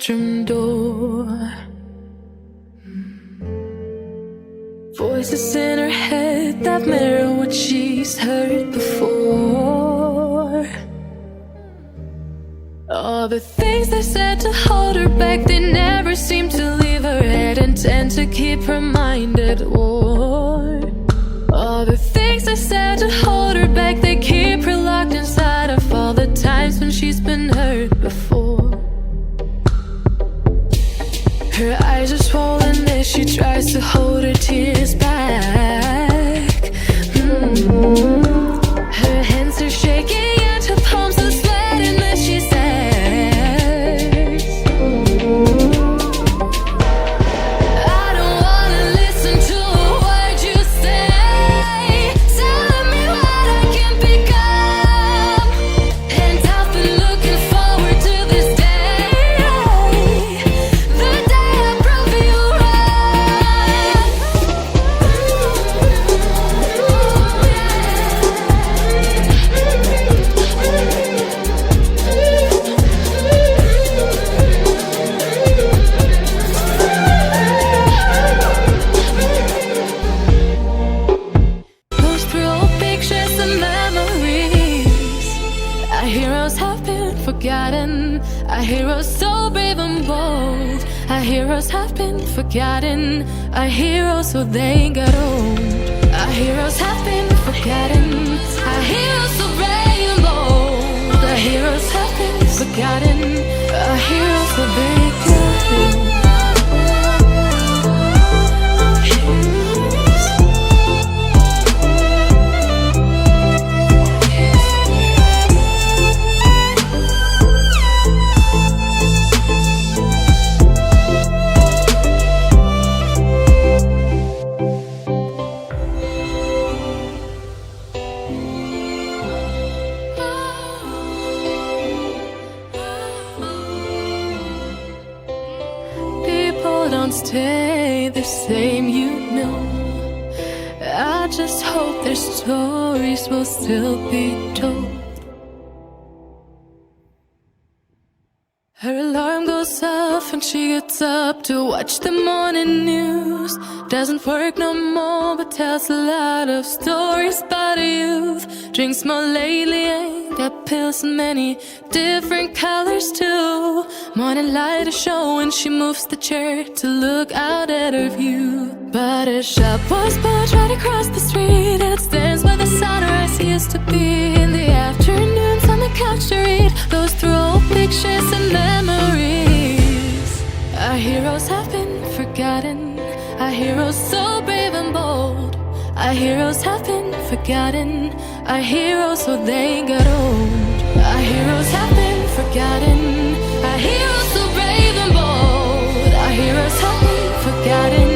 restroom door. Voices in her head that mirror what she's heard before. All the things they said to hold her back, they never seem to leave her head and tend to keep her mind at war. All the things they said to hold her back, they keep her locked inside of all the times when she's been hurt before. Her eyes are swollen as she tries to hold her tears back. Her hands are shaking and her palms are sweating as she says, I don't wanna listen to a word you say, telling me what I can become. And I've been looking forward to this day, the day I prove you Goes through old pictures and memories. Our heroes have been forgotten. Our heroes so brave and bold. Our heroes have been forgotten. Our heroes so they got old. Our heroes have been forgotten. Our heroes so brave and bold. Our heroes have been forgotten. Our heroes so they got old. People don't stay the same, you know. I just hope their stories will still be told. Her alarm goes off and she gets up to watch the morning news. Doesn't work no more but tells a lot of stories about her youth. Drinks more lately, ain't got pills in many different colors too. Morning light is showing, she moves the chair to look out at her view. But her shop was built right across the street, and it stands where the sunrise used to be. In the afternoons on the couch to read, goes through old pictures and memories. Our heroes have been forgotten. Our heroes so brave and bold. Our heroes have been forgotten. Our heroes so they got old. Our heroes have been forgotten. Our heroes so brave and bold. Our heroes have been forgotten.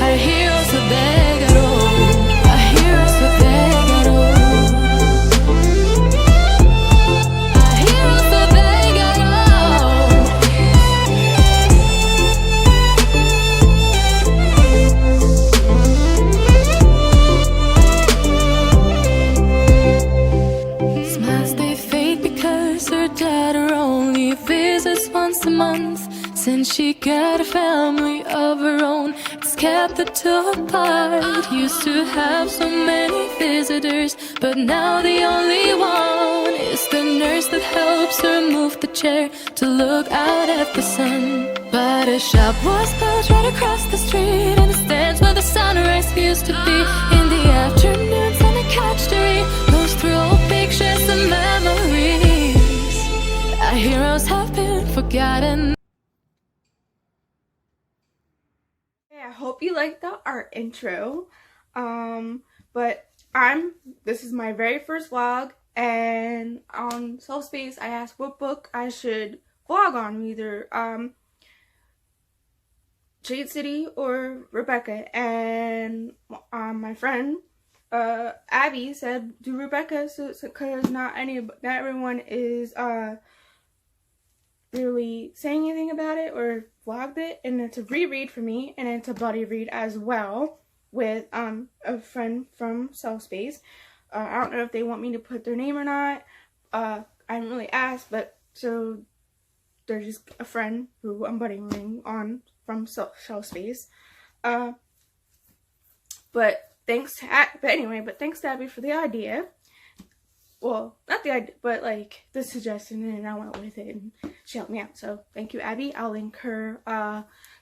Our heroes so they got old. Our heroes so they got old. Our heroes so they got old. Smiles they fade because her dad only visits once a month. Since she got a family of her own, it's kept the two apart. Used to have so many visitors, but now the only one is the nurse that helps her move the chair to look out at the sun. But her shop was built right across the street, and it stands where the sunrise used to be. In the afternoons on the couch to read, goes through old pictures and memories. Our heroes have been forgotten. I hope you liked the art intro. This is my very first vlog, and on Self Space I asked what book I should vlog on, either Jade City or Rebecca, and my friend Abby said do Rebecca, because not everyone is really saying anything about it or vlogged it, and it's a reread for me, and it's a buddy read as well with a friend from Self Space. I don't know if they want me to put their name or not. I didn't really ask, but so they're just a friend who I'm buddy reading on from Shelf Space. But thanks to Abby for the idea. Well, not the idea, but like the suggestion, and I went with it, and she helped me out. So thank you, Abby. I'll link her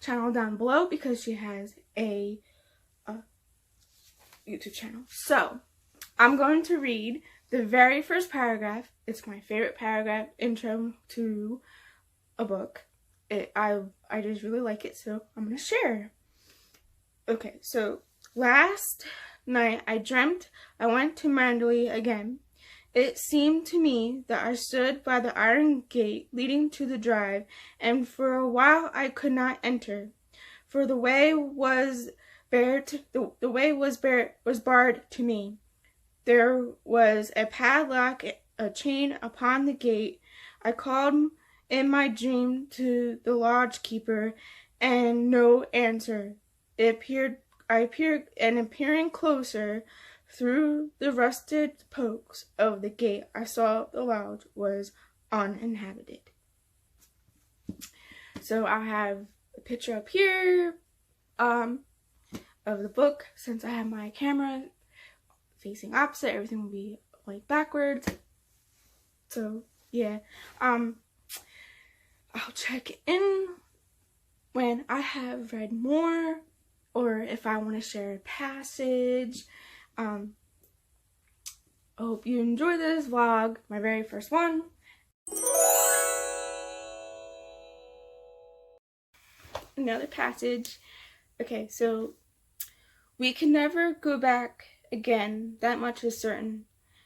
channel down below because she has a YouTube channel. So I'm going to read the very first paragraph. It's my favorite paragraph, intro to a book. I just really like it, so I'm gonna share. Okay, so last night I dreamt I went to Manderley again. It seemed to me that I stood by the iron gate leading to the drive, and for a while I could not enter, for the way was barred to me. There was a padlock, a chain upon the gate. I called in my dream to the lodge keeper, and no answer. Appearing closer through the rusted pokes of the gate, I saw the lodge was uninhabited. So I have a picture up here of the book. Since I have my camera facing opposite, everything will be like backwards. So yeah, I'll check in when I have read more, or if I want to share a passage. I hope you enjoy this vlog, my very first one. Another passage. Okay, so we can never go back again, that much is certain.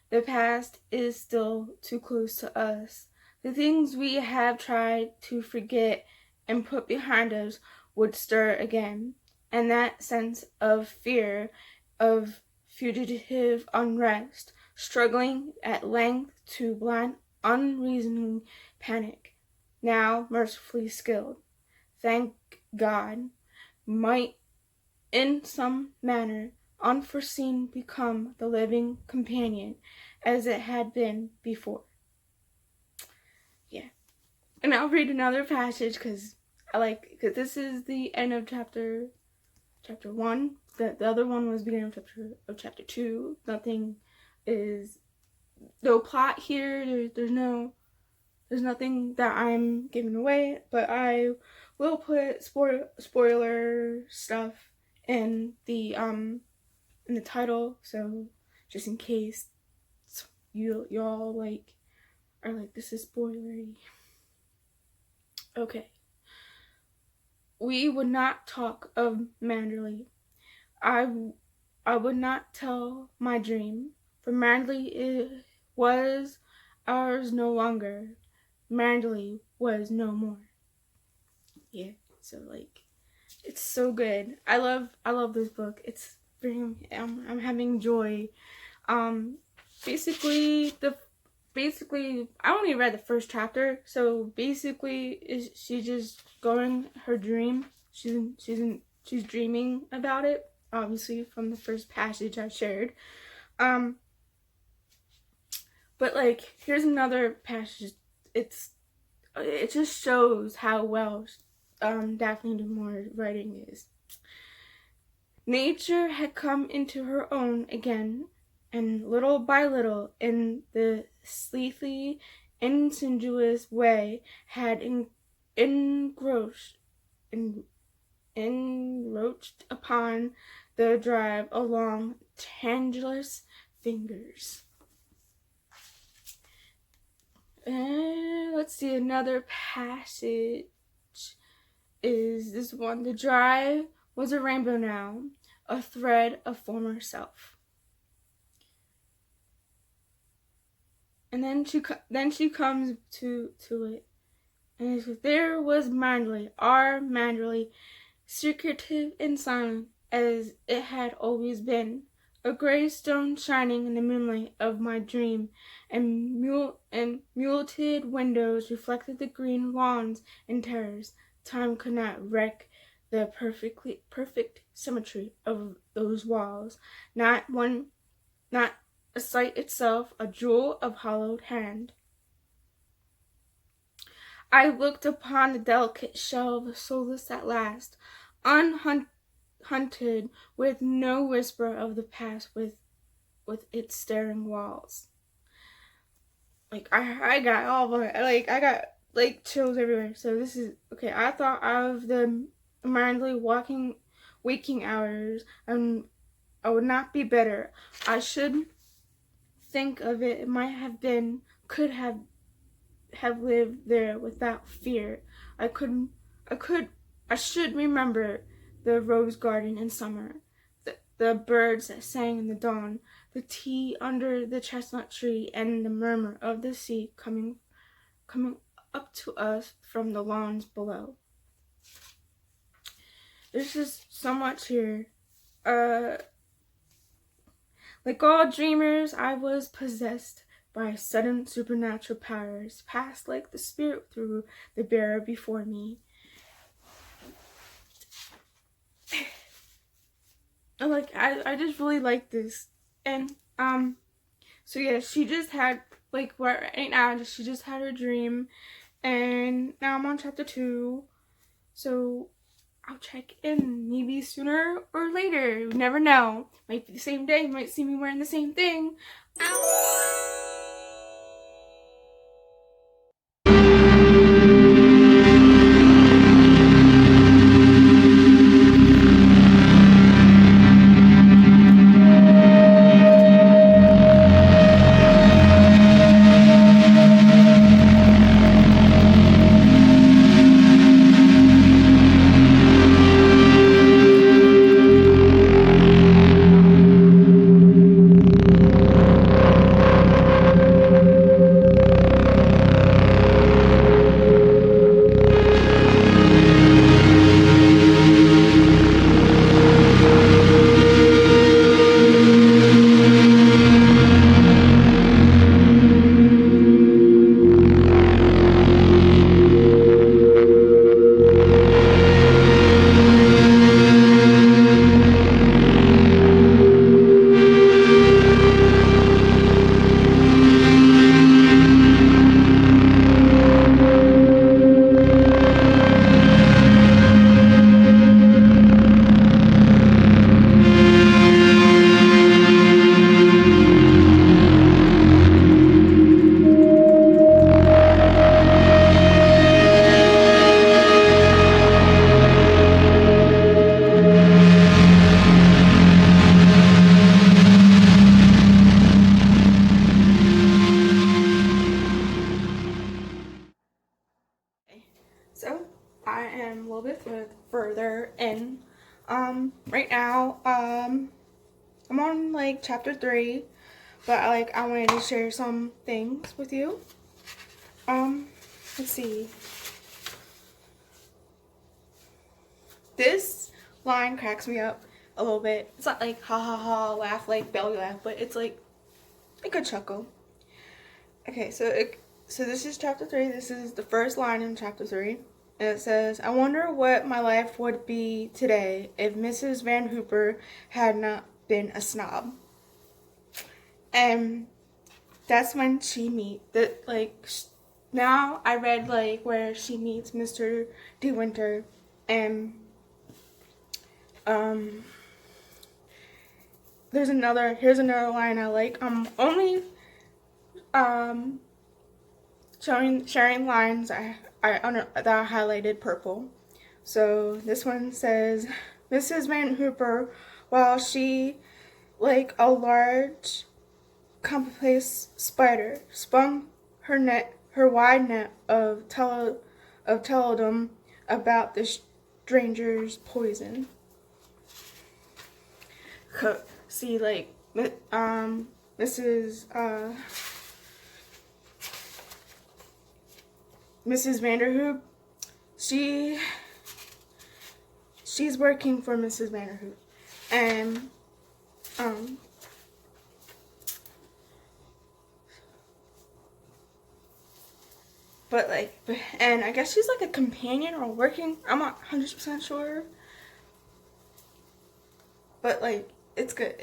The past is still too close to us. The things we have tried to forget and put behind us would stir again, and that sense of fear, of fugitive unrest, struggling at length to blind unreasoning panic, now mercifully stilled, thank God, might in some manner unforeseen become the living companion as it had been before. Yeah. And I'll read another passage because this is the end of chapter 1. The other one was beginning of chapter 2. No plot here. There's nothing that I'm giving away, but I will put spoiler stuff in the title, so just in case y'all are like, this is spoilery. Okay. We would not talk of Manderley. I would not tell my dream, for Manderley was ours no longer. Manderley was no more. Yeah, so it's so good. I love this book. I'm having joy. Basically I only read the first chapter, so basically she just going her dream. She's dreaming about it, obviously from the first passage I shared. But here's another passage. It just shows how well Daphne du Maurier's writing is. Nature had come into her own again, and little by little, in the sleepy, insidious way, had encroached upon the drive along tangless fingers. Let's see, another passage is this one. The drive was a rainbow now, a thread of former self. And then she comes to it, and it says, there was Manderley, our Manderley, secretive and silent as it had always been, a gray stone shining in the moonlight of my dream, and muleted windows reflected the green lawns and terraces. Time could not wreck the perfect symmetry of those walls. Not a sight itself, a jewel of hollowed hand. I looked upon the delicate shell, soulless at last, unhunted, with no whisper of the past, with its staring walls. Like I got all the I got like chills everywhere. So this is okay. I thought of the mindly waking hours, and I would not be better. I should think of it. It might have been, could have lived there without fear. I could, I could, I should remember the rose garden in summer, the birds that sang in the dawn, the tea under the chestnut tree, and the murmur of the sea coming up to us from the lawns below. There's just so much here. Like all dreamers, I was possessed by sudden supernatural powers, passed like the spirit through the bearer before me. I just really like this. And so yeah, she just had right now she just had her dream, and now I'm on chapter 2. So I'll check in maybe sooner or later. You never know. Might be the same day. You might see me wearing the same thing. Ow. So I am a little bit further in. Right now, I'm on like chapter 3, but I wanted to share some things with you. Let's see. This line cracks me up a little bit. It's not like ha ha ha laugh, like belly laugh, but it's like a good chuckle. Okay, so this is chapter 3. This is the first line in chapter 3. And it says, I wonder what my life would be today if Mrs. Van Hooper had not been a snob. And that's when she now I read where she meets Mr. De Winter, and here's another line I like. Only sharing lines that are highlighted purple. So this one says, Mrs. Van Hooper, while she, like a large commonplace spider, spun her wide net of telodum about the stranger's poison. See, Mrs. Vanderhoop, she's working for Mrs. Vanderhoop, and and I guess she's like a companion or working. I'm not 100% sure, but it's good.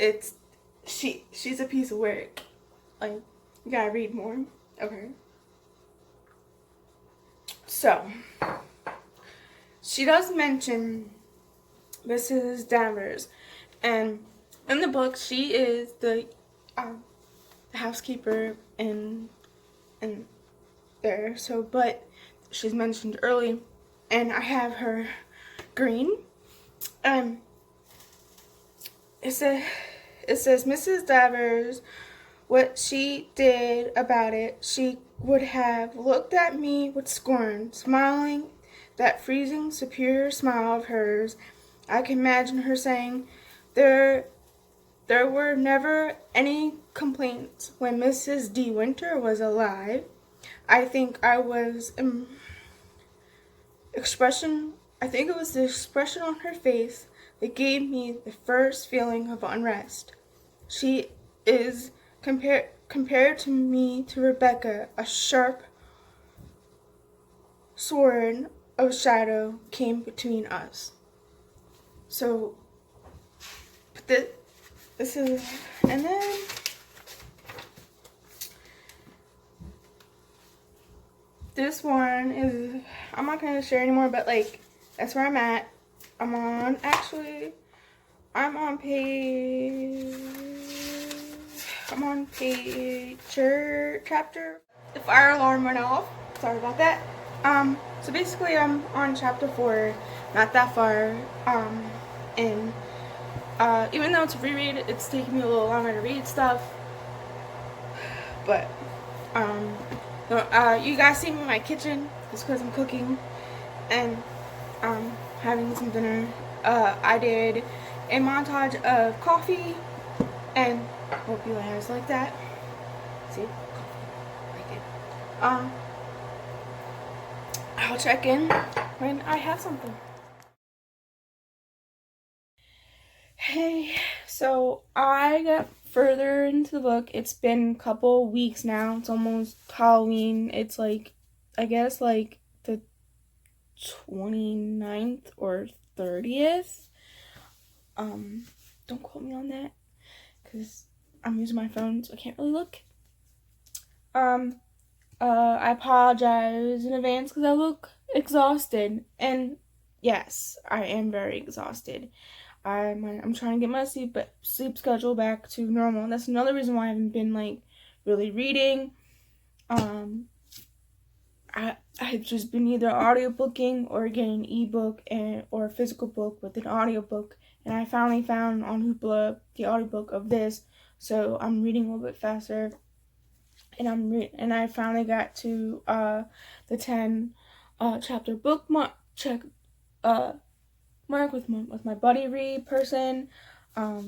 She's a piece of work. You gotta read more. Okay. So, she does mention Mrs. Danvers, and in the book, she is the housekeeper in there. So, but she's mentioned early, and I have her green. It says Mrs. Danvers. What she did about it, she would have looked at me with scorn, smiling that freezing, superior smile of hers. I can imagine her saying, There were never any complaints when Mrs. De Winter was alive. I think it was the expression on her face that gave me the first feeling of unrest. She is compared to me to Rebecca, a sharp sword of shadow came between us. So, this is, and then this one is, I'm not going to share anymore, but like, that's where I'm at. I'm on page chapter. The fire alarm went off. Sorry about that. So basically I'm on chapter 4, not that far. And even though it's a reread, it's taking me a little longer to read stuff. But you guys see me in my kitchen. It's because I'm cooking and having some dinner. I did a montage of coffee, and hope you guys like that. See, coffee, like it. I'll check in when I have something. Hey, so I got further into the book. It's been a couple weeks now. It's almost Halloween. It's like, I guess like the 29th or 30th. Don't quote me on that, because I'm using my phone, so I can't really look. I apologize in advance because I look exhausted, and yes, I am very exhausted. I'm trying to get my sleep schedule back to normal, and that's another reason why I haven't been like really reading. I've just been either audiobooking or getting an ebook or a physical book with an audiobook, and I finally found on Hoopla the audiobook of this, so I'm reading a little bit faster, and I finally got to the 10 chapter bookmark mark with my buddy read person. I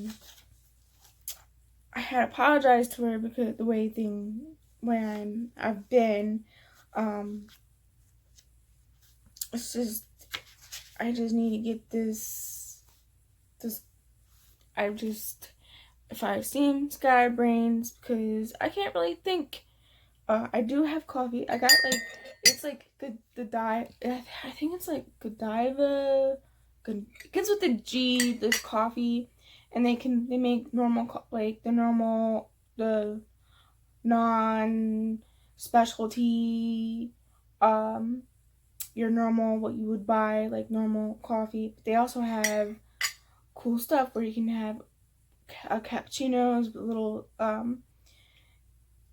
had apologized to her because the way I've been. It's just, I just need to get this, if I seem scatterbrains, because I can't really think. I do have coffee. I got like, it's like I think it's like Godiva, it begins with a G, this coffee, and they make normal, like the non-specialty, your normal, what you would buy, like normal coffee. But they also have cool stuff where you can have cappuccinos with little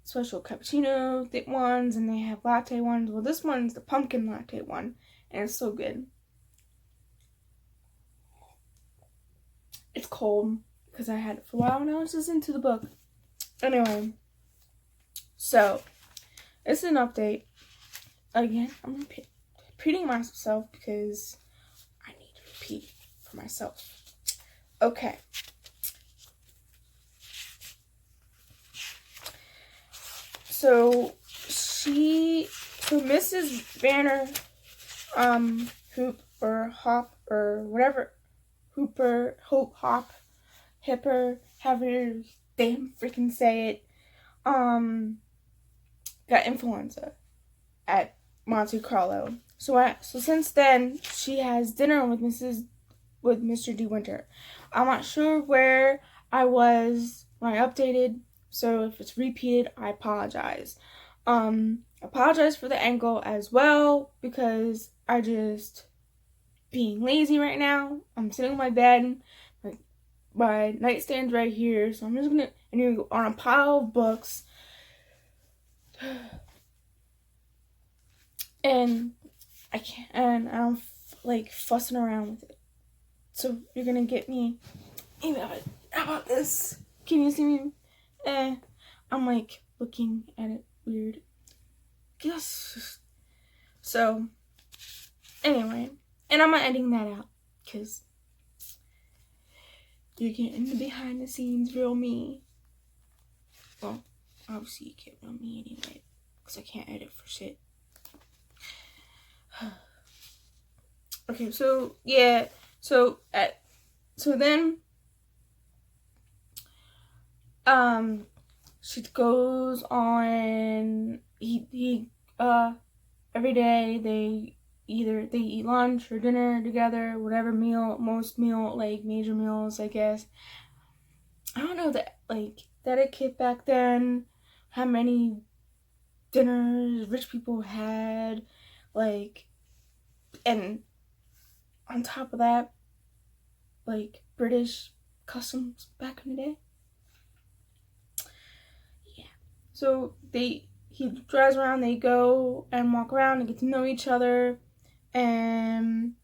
special cappuccino ones, and they have latte ones. Well, this one's the pumpkin latte one, and it's so good. It's cold because I had it for a while when I was listening to the book. Anyway, so it's an update. Again, I'm repeating myself because I need to repeat for myself. Okay. So Mrs. Vanner, Hoop or Hop or whatever, Hooper, Hope, Hop, Hipper, however they freaking say it, got influenza at Monte Carlo. So since then, she has dinner with Mr. De Winter. I'm not sure where I was when I updated, so if it's repeated, I apologize. apologize for the ankle as well, because I just being lazy right now. I'm sitting on my bed, my nightstand's right here, so I'm just gonna, and you're on a pile of books, and I can't, and I'm like fussing around with it. So you're gonna get me. Maybe how about this? Can you see me? I'm like looking at it weird. Yes. So anyway, and I'm not editing that out because you're getting the behind the scenes real me. Well, obviously you get real me anyway, because I can't edit for shit. Okay, so yeah, so then she goes on. He every day they eat lunch or dinner together, whatever meal, most meal, like major meals, I guess. I don't know that like etiquette back then, how many dinners rich people had, like, and on top of that, like British customs back in the day. Yeah. So he drives around, they go and walk around and get to know each other. And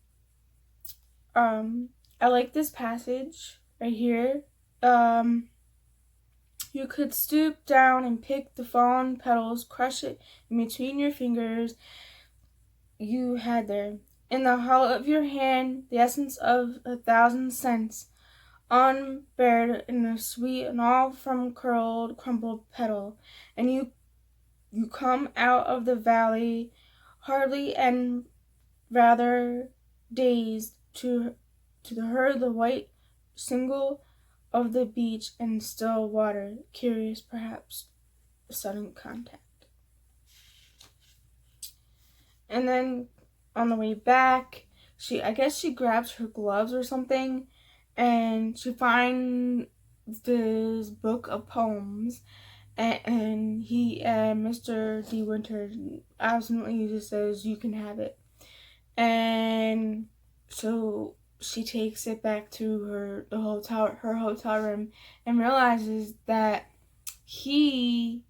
I like this passage right here. You could stoop down and pick the fallen petals, crush it in between your fingers. You had there, in the hollow of your hand, the essence of 1,000 scents, unbared in a sweet and all from curled, crumpled petal. And you come out of the valley, hardly and rather dazed, to her the white single of the beach and still water, curious perhaps, sudden contact. And then on the way back, I guess she grabs her gloves or something, and she finds this book of poems, and Mr. De Winter absolutely just says, you can have it. And so she takes it back to her hotel room, and realizes that he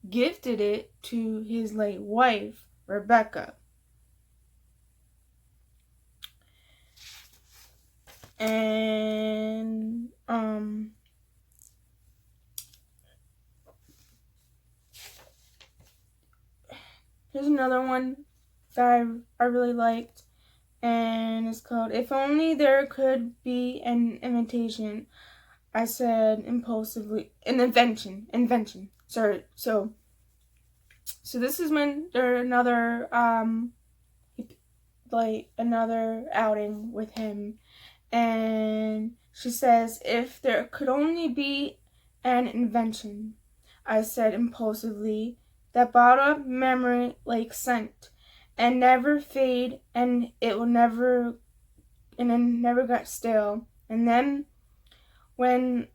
gifted it to his late wife, Rebecca. And here's another one that I really liked, and it's called "If Only There Could Be an Invitation." I said impulsively, an invention. Sorry. So this is when there another another outing with him. And she says, if there could only be an invention, I said impulsively, that brought up memory like scent, and never fade, and it never got stale. And then, when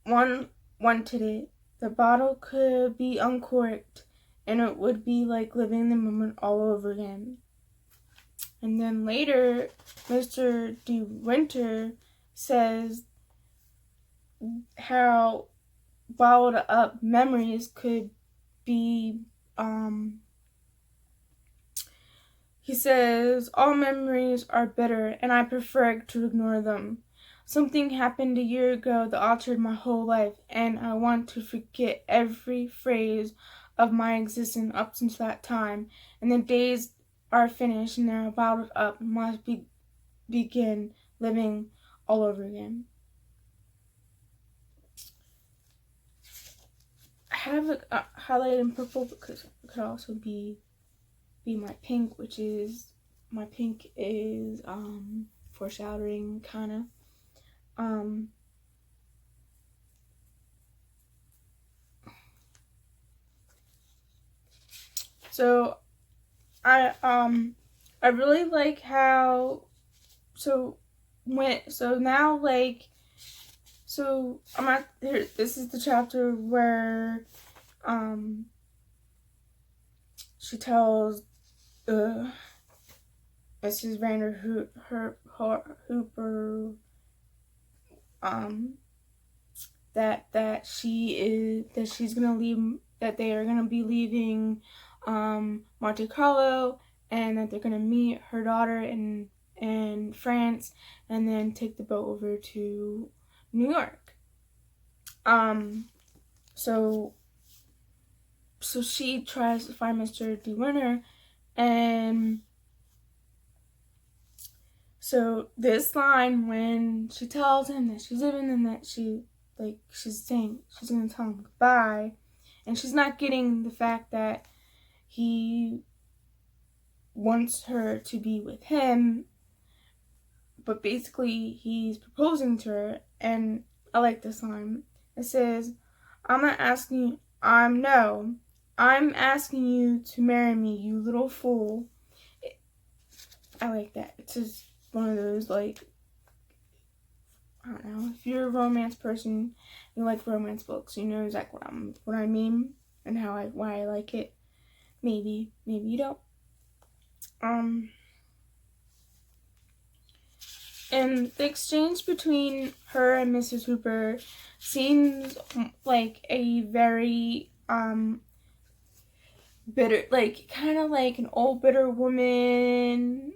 one wanted it, the bottle could be uncorked, and it would be like living the moment all over again. And then later, Mr. De Winter says how bottled up memories could be, he says, all memories are bitter, and I prefer to ignore them. Something happened a year ago that altered my whole life, and I want to forget every phrase of my existence up since that time. And the days are finished, and they're bottled up, and must begin living all over again. I have it highlighted in purple because it could also be my pink, which is, my pink is foreshadowing, kind of. So I really like how, now, like, so I'm at here, this is the chapter where she tells Mrs. Hooper that she's gonna leave, that they are gonna be leaving Monte Carlo, and that they're gonna meet her daughter in France, and then take the boat over to New York. So she tries to find Mr. De Winter, and so this line, when she tells him that she's leaving and that she's saying she's gonna tell him goodbye, and she's not getting the fact that he wants her to be with him, but basically he's proposing to her. And I like this line. It says, I'm asking you to marry me, you little fool. I like that. It's just one of those, like, I don't know, if you're a romance person, you like romance books, you know exactly what I mean and why I like it. Maybe you don't. And the exchange between her and Mrs. Hooper seems like a very bitter, like kind of like an old bitter woman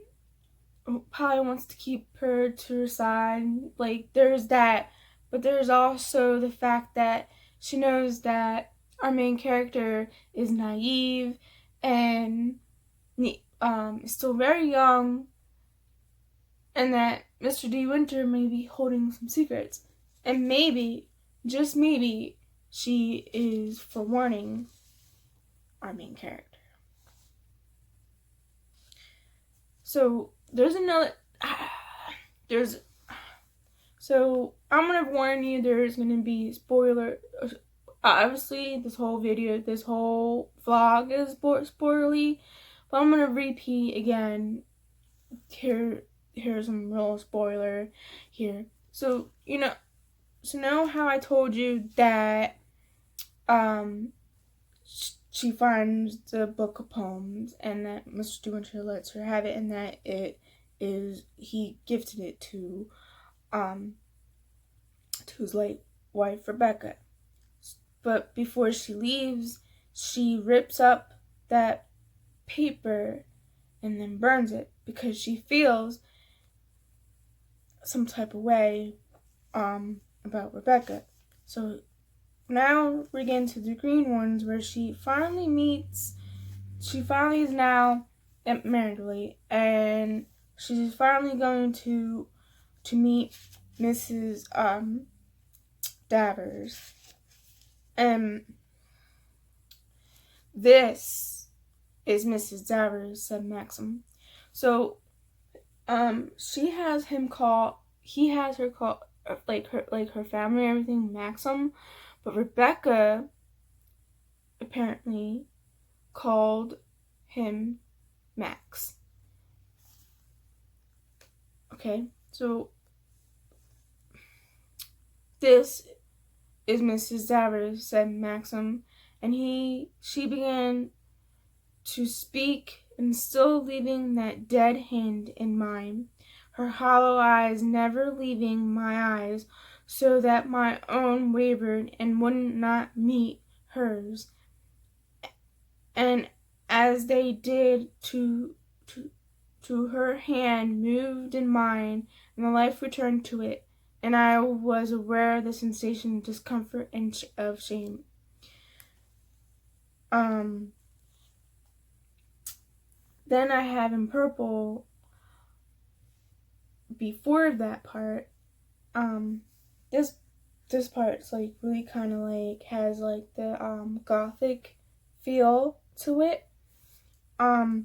who probably wants to keep her to her side. Like, there's that, but there's also the fact that she knows that our main character is naive and is still very young, and that Mr. De Winter may be holding some secrets, and maybe, just maybe, she is forewarning our main character. So so I'm gonna warn you, there's gonna be spoiler. Obviously, this whole vlog is spoilerly, but I'm gonna repeat again. Here's some real spoiler here. So know how I told you that she finds the book of poems, and that Mr. De Winter lets her have it, and that he gifted it to his late wife Rebecca. But before she leaves, she rips up that paper and then burns it because she feels some type of way about Rebecca. So now we get into the green ones, where she finally is now married, and she's finally going to meet Mrs. Davers. This is Mrs. Davers, said Maxim. So he has her call like her family and everything Maxim, but Rebecca apparently called him Max. Okay, so this is Mrs. Davers, said Maxim, and she began to speak, and still leaving that dead hand in mine, her hollow eyes never leaving my eyes, so that my own wavered and would not meet hers. And as they did, to her hand moved in mine, and the life returned to it, and I was aware of the sensation of discomfort and of shame. Then I have in purple, before that part, this part's like really kind of like has like the gothic feel to it. A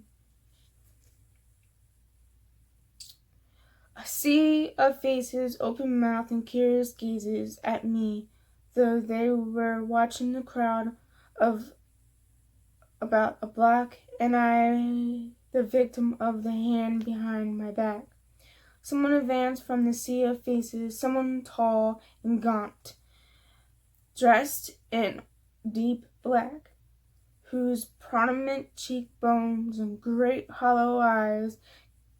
sea of faces, open mouth and curious gazes at me, though they were watching the crowd of about a block, and I the victim of the hand behind my back. Someone advanced from the sea of faces, someone tall and gaunt, dressed in deep black, whose prominent cheekbones and great hollow eyes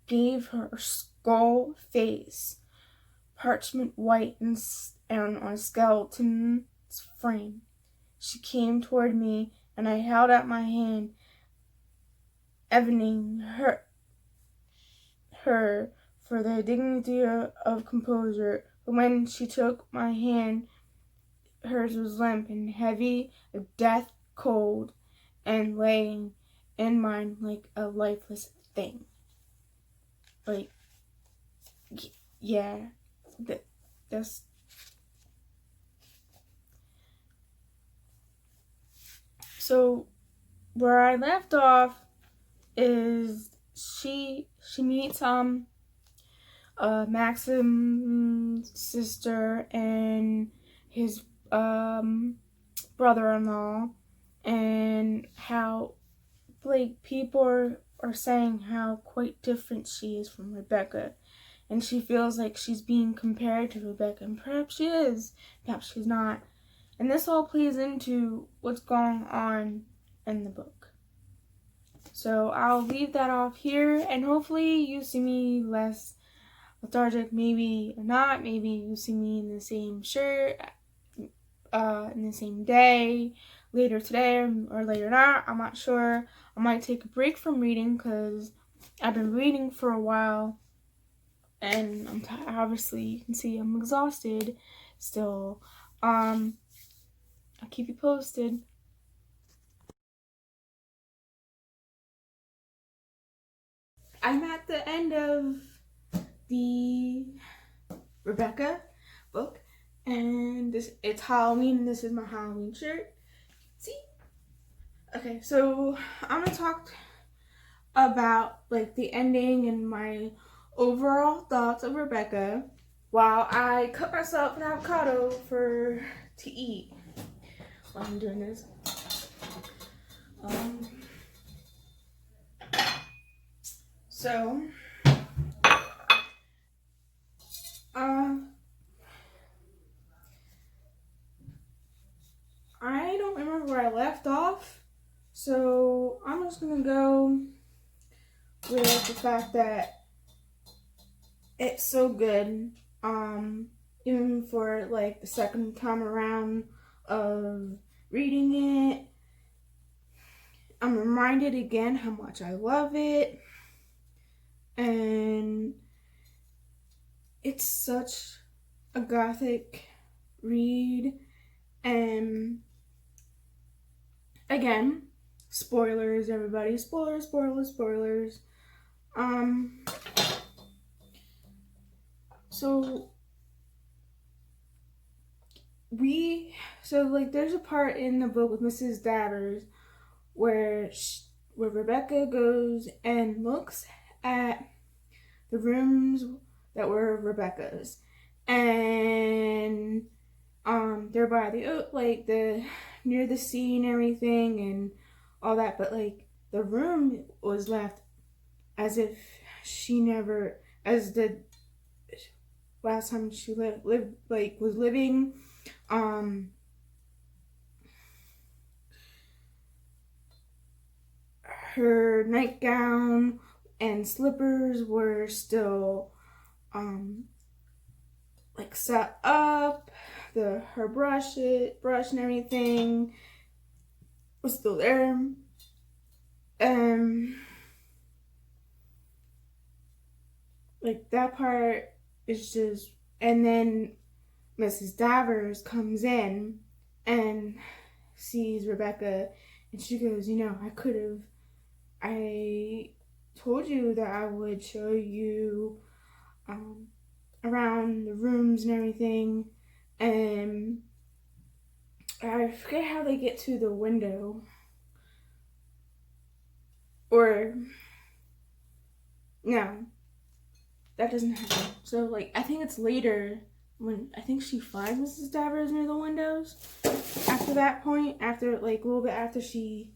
gave her skull face, parchment white and on a skeleton's frame. She came toward me, and I held out my hand, envying her for the dignity of composure. But when she took my hand, hers was limp and heavy, a death cold, and laying in mine like a lifeless thing. Like, yeah, that's. So, where I left off is she meets Maxim's sister and his brother-in-law, and how like people are saying how quite different she is from Rebecca, and she feels like she's being compared to Rebecca, and perhaps she is, perhaps she's not. And this all plays into what's going on in the book. So I'll leave that off here, and hopefully you see me less lethargic, maybe not, maybe you see me in the same shirt, in the same day, later today or later not, I'm not sure. I might take a break from reading because I've been reading for a while, and obviously you can see I'm exhausted still. I'll keep you posted. I'm at the end of the Rebecca book, and it's Halloween, and this is my Halloween shirt. See? Okay, so I'm gonna talk about like the ending and my overall thoughts of Rebecca while I cut myself an avocado to eat while I'm doing this. So I don't remember where I left off, so I'm just gonna go with the fact that it's so good. Even for like the second time around of reading it, I'm reminded again how much I love it, and it's such a gothic read. And again, spoilers, everybody, spoilers. So there's a part in the book with Mrs. Dabbers where Rebecca goes and looks at the rooms that were Rebecca's, and they're by the near the sea and everything and all that, but like the room was left as if as the last time she was living. Her nightgown and slippers were still set up. Her brush and everything was still there. That part is just, and then Mrs. Davers comes in and sees Rebecca, and she goes, I told you that I would show you around the rooms and everything, and I forget how they get to the window, or no, that doesn't happen. So I think it's later when I think she finds Mrs. Davers near the windows. After that point, after a little bit after she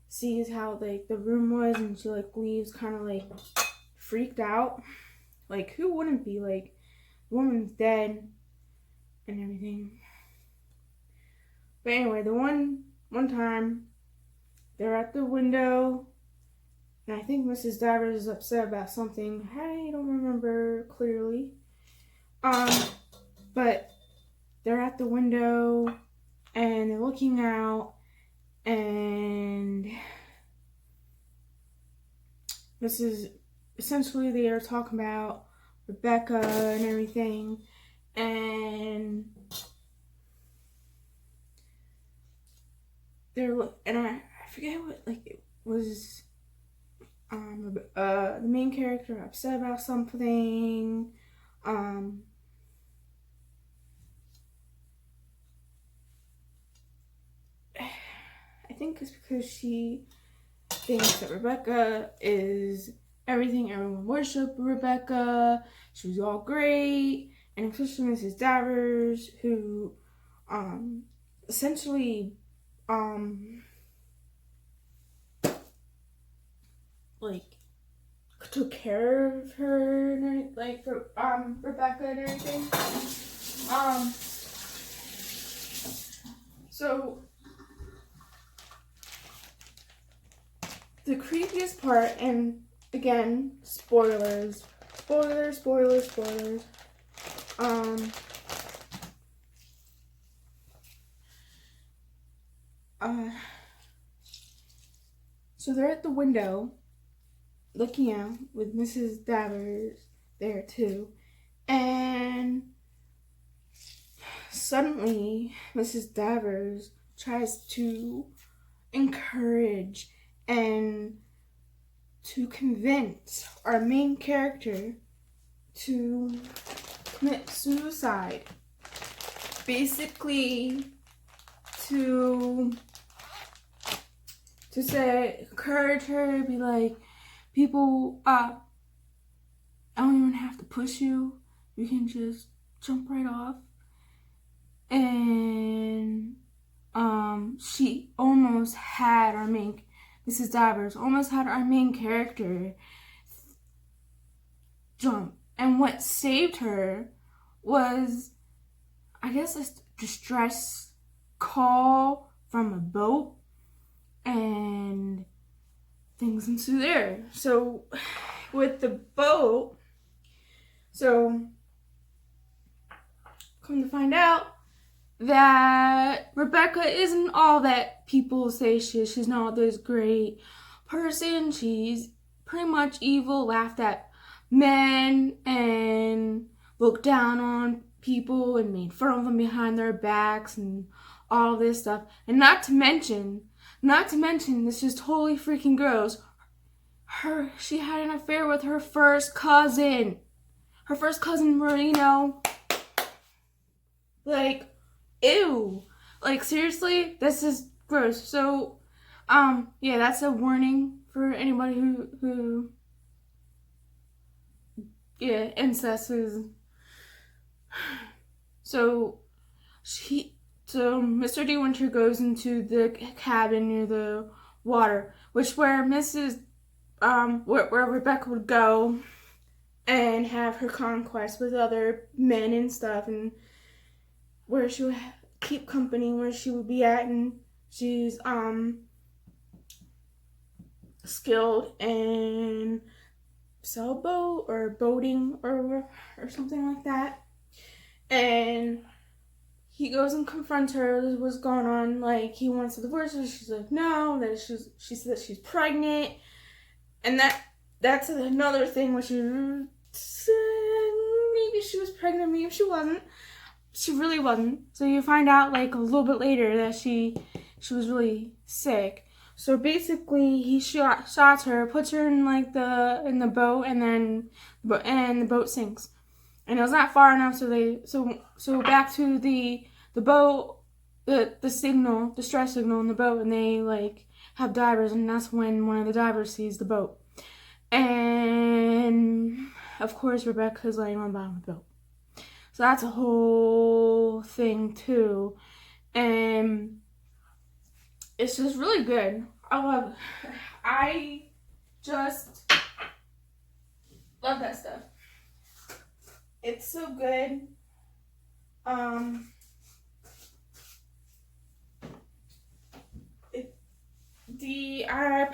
sees how the room was, and she leaves kind of freaked out. Who wouldn't be? The woman's dead and everything. But anyway, the one time they're at the window, and I think Mrs. Davers is upset about something. I don't remember clearly. But they're at the window, and they're looking out, and this is essentially they are talking about Rebecca and everything, and I forget what, like, it was the main character upset about something. I think it's because she thinks that Rebecca is everything. Everyone worship Rebecca. She was all great, and especially Mrs. Davers, who essentially like took care of her, and like for Rebecca and everything. So the creepiest part, and again, spoilers. So they're at the window looking out with Mrs. Davers there too, and suddenly Mrs. Davers tries to encourage and to convince our main character to commit suicide. Basically, to say, encourage her, be like, people, I don't even have to push you. You can just jump right off. And she almost had Mrs. Davers almost had our main character jump. And what saved her was, I guess, a distress call from a boat, and things ensue there. So with the boat, so come to find out that Rebecca isn't all that people say she is. She's not this great person. She's pretty much evil, laughed at men, and looked down on people and made fun of them behind their backs and all this stuff. And not to mention, this is totally freaking gross, she had an affair with her first cousin. Her first cousin, Marino. Like, ew. Like, seriously, this is gross. So, yeah, that's a warning for anybody who incest is. So Mr. De Winter goes into the cabin near the water, where Rebecca would go and have her conquest with other men and stuff, and where she would keep company, where she would be at, and she's skilled in sailboat or boating or something like that. And he goes and confronts her, what's going on, like he wants to divorce her. She's like, no, that she said that she's pregnant, and that's another thing, which maybe she was pregnant, maybe she wasn't. She really wasn't. So you find out like a little bit later that she was really sick. So basically, he shots her, puts her in like in the boat, and then the boat sinks. And it was not far enough, so back to the boat, the signal, the distress signal in the boat, and they like have divers, and that's when one of the divers sees the boat. And of course, Rebecca's laying on the bottom of the boat. So that's a whole thing too, and it's just really good. I just love that stuff. It's so good.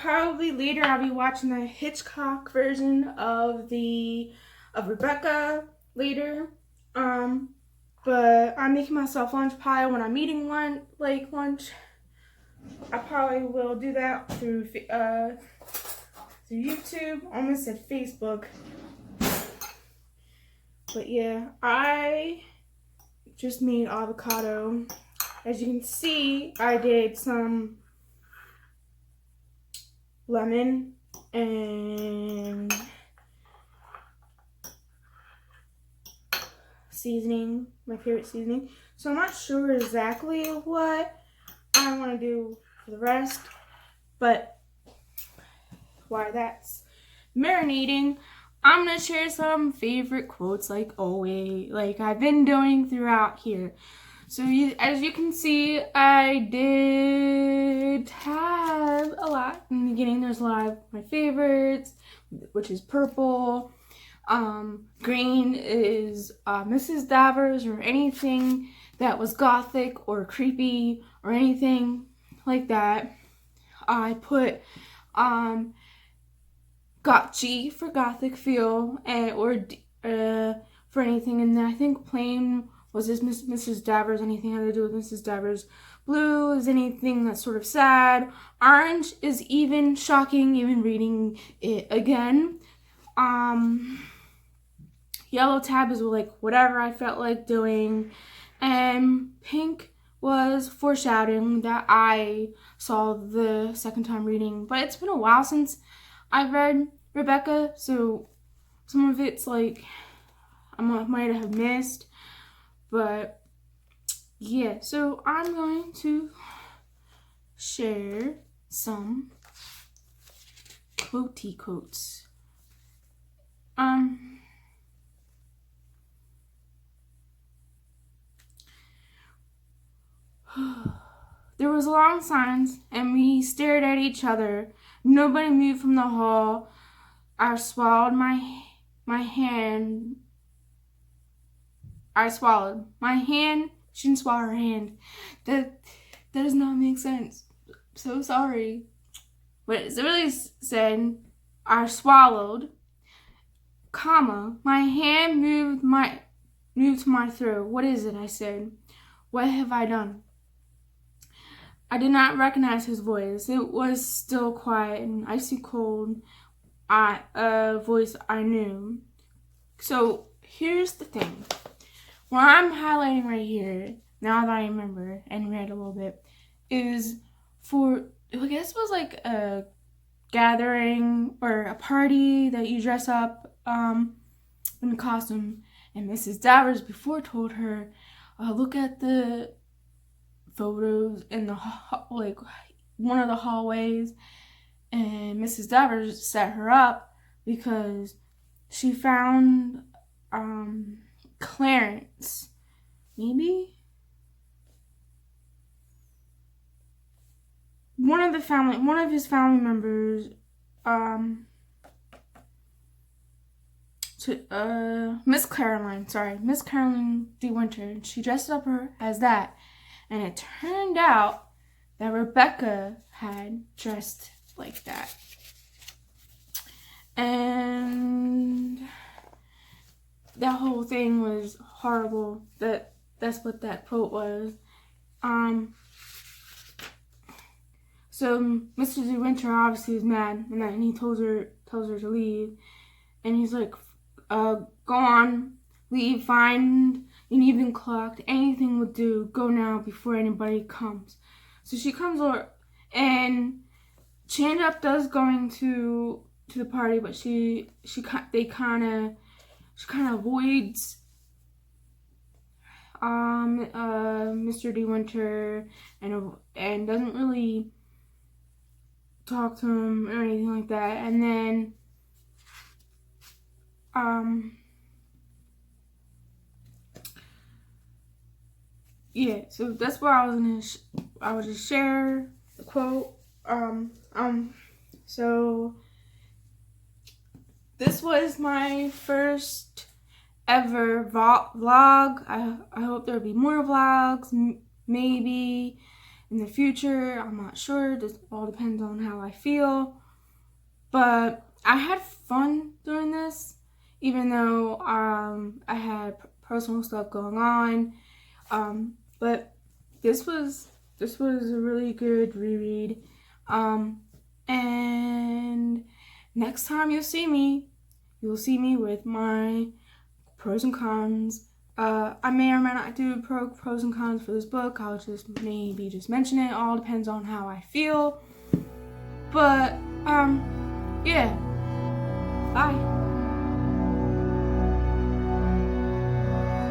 probably later I'll be watching the Hitchcock version of Rebecca later. But I'm making myself lunch pie when I'm eating lunch. I probably will do that through YouTube. I almost said Facebook. But yeah, I just made avocado. As you can see, I did some lemon and seasoning, my favorite seasoning. So I'm not sure exactly what I want to do for the rest, but while that's marinating, I'm going to share some favorite quotes like always, like I've been doing throughout here. So as you can see, I did have a lot in the beginning. There's a lot of my favorites, which is purple. Green is Mrs. Davers, or anything that was gothic or creepy or anything like that. I put Gotchi for gothic feel, or for anything, and I think plain was this Mrs. Davers, anything had to do with Mrs. Davers. Blue is anything that's sort of sad. Orange is even shocking, even reading it again. Yellow tab is like whatever I felt like doing. And pink was foreshadowing that I saw the second time reading. But it's been a while since I've read Rebecca, so some of it's like I might have missed. But yeah, so I'm going to share some quotey quotes. There was long silence, and we stared at each other. Nobody moved from the hall. I swallowed my hand. I swallowed my hand. She didn't swallow her hand. That does not make sense. So sorry. But it really said, I swallowed, comma, my hand moved to my throat. What is it? I said. What have I done? I did not recognize his voice. It was still quiet and icy cold. A voice I knew. So here's the thing. What I'm highlighting right here, now that I remember and read a little bit, is for, I guess it was like a gathering or a party that you dress up in a costume. And Mrs. Davers before told her, look at the photos in the like one of the hallways, and Mrs. Davers set her up because she found Clarence, maybe one of his family members, Miss Caroline De Winter. She dressed up her as that. And it turned out that Rebecca had dressed like that. And that whole thing was horrible. That's what that quote was. So Mr. De Winter obviously is mad, and then he tells her to leave. And he's like, go on, leave, find an even clock, anything will do, go now before anybody comes. So she comes over, and she ended up going to the party, but she kind of avoids Mr. De Winter and doesn't really talk to him or anything like that. And then yeah, so that's where I was I would just share the quote. So this was my first ever vlog. I hope there'll be more vlogs, maybe. in the future. I'm not sure. This all depends on how I feel. But I had fun doing this, even though I had personal stuff going on. But this was a really good reread. And next time you'll see me with my pros and cons. I may or may not do pros and cons for this book. I'll just maybe just mention it. All depends on how I feel. But yeah. Bye.